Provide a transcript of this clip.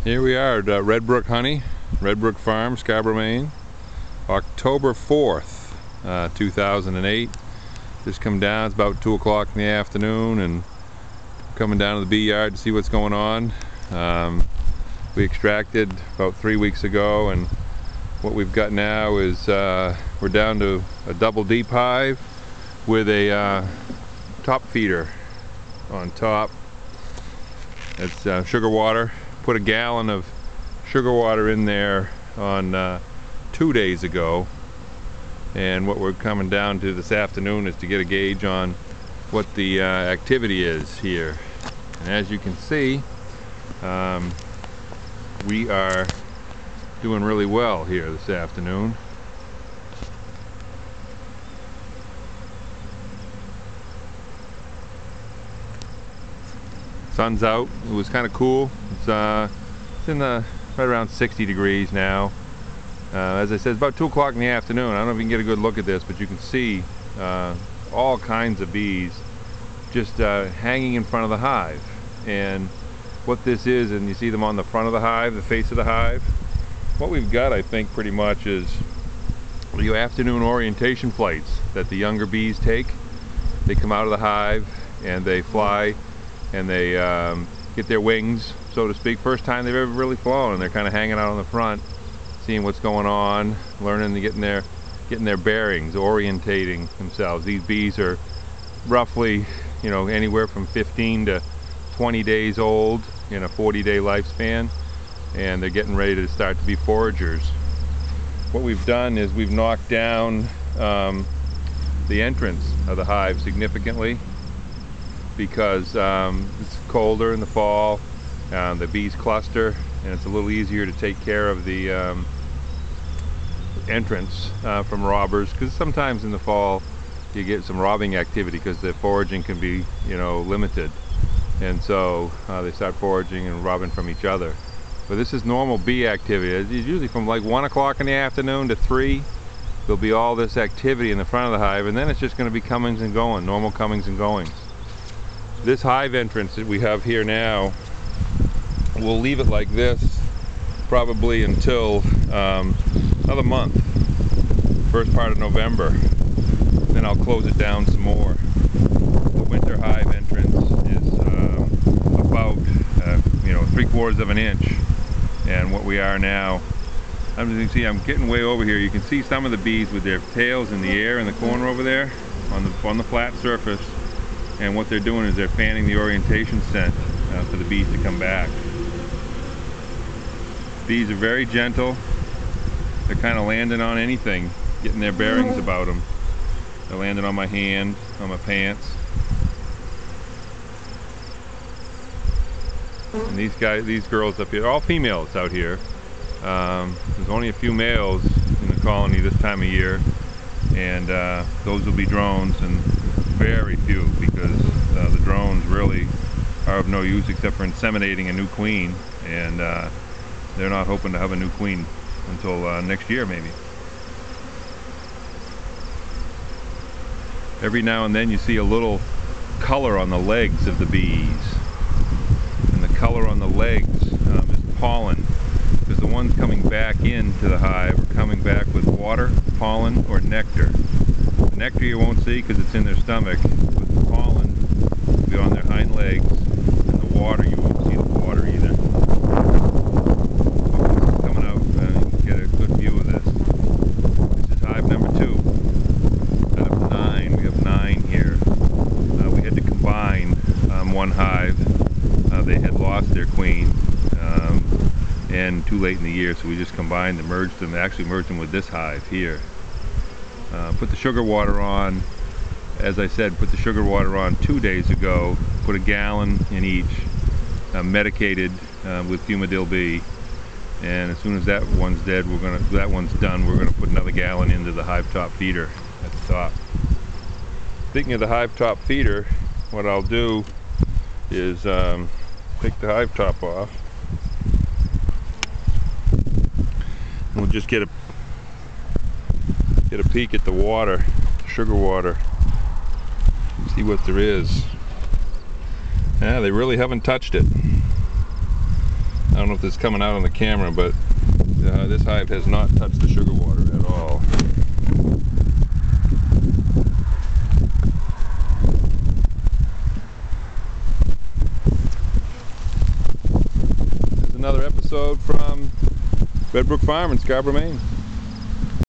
Here we are at Red Brook Honey, Red Brook Farm, Scarborough, Maine. October 4th, 2008. Just come down, it's about 2 o'clock in the afternoon, and coming down to the Beeyard to see what's going on. We extracted about 3 weeks ago, and what we've got now is we're down to a double deep hive with a top feeder on top. It's sugar water. Put a gallon of sugar water in there on 2 days ago, and what we're coming down to this afternoon is to get a gauge on what the activity is here. And as you can see, we are doing really well here this afternoon. Sun's out. It was kind of cool. It's in the right around 60 degrees now. As I said, it's about 2 o'clock in the afternoon. I don't know if you can get a good look at this, but you can see all kinds of bees just hanging in front of the hive. And what this is, and you see them on the front of the hive, the face of the hive, what we've got, I think, pretty much is the afternoon orientation flights that the younger bees take. They come out of the hive and they fly, and they get their wings, so to speak. First time they've ever really flown, and they're kind of hanging out on the front, seeing what's going on, learning and getting their bearings, orientating themselves. These bees are roughly, anywhere from 15 to 20 days old in a 40-day lifespan, and they're getting ready to start to be foragers. What we've done is we've knocked down the entrance of the hive significantly, because it's colder in the fall, the bees cluster, and it's a little easier to take care of the entrance from robbers, because sometimes in the fall you get some robbing activity because the foraging can be limited, and so they start foraging and robbing from each other. But this is normal bee activity. It's usually from like 1 o'clock in the afternoon to 3. There'll be all this activity in the front of the hive, and then it's just going to be comings and going, normal comings and goings. This hive entrance that we have here now, we'll leave it like this probably until another month, first part of November. Then I'll close it down some more. The winter hive entrance is about 3/4 of an inch, and what we are now, as you can see, I'm getting way over here. You can see some of the bees with their tails in the air in the corner over there on the flat surface. And what they're doing is they're fanning the orientation scent for the bees to come back. Bees are very gentle. They're kind of landing on anything, getting their bearings about them. They're landing on my hand, on my pants. And these girls up here, all females out here. There's only a few males in the colony this time of year, and those will be drones, and very few, because the drones really are of no use except for inseminating a new queen, and they're not hoping to have a new queen until next year maybe. Every now and then you see a little color on the legs of the bees, and the color on the legs is pollen, because the ones coming back into the hive are coming back with water, pollen, or nectar. The nectar you won't see because it's in their stomach, but the pollen will be on their hind legs, and the water, you won't see the water either. Coming out, you can get a good view of this. This is hive number 2. Out of 9, we have 9 here. We had to combine one hive. They had lost their queen, and too late in the year, so we just combined and merged them. Actually merged them with this hive here. Put the sugar water on, as I said, put the sugar water on 2 days ago. Put a gallon in each, medicated with Fumidil B, and as soon as that one's dead, that one's done, we're gonna put another gallon into the hive top feeder at the top. Speaking of the hive top feeder, what I'll do is take the hive top off. We'll just get a peek at the water, sugar water, see what there is. Yeah, they really haven't touched it. I don't know if this is coming out on the camera, but this hive has not touched the sugar water at all. There's another episode from Red Brook Farm in Scarborough, Maine.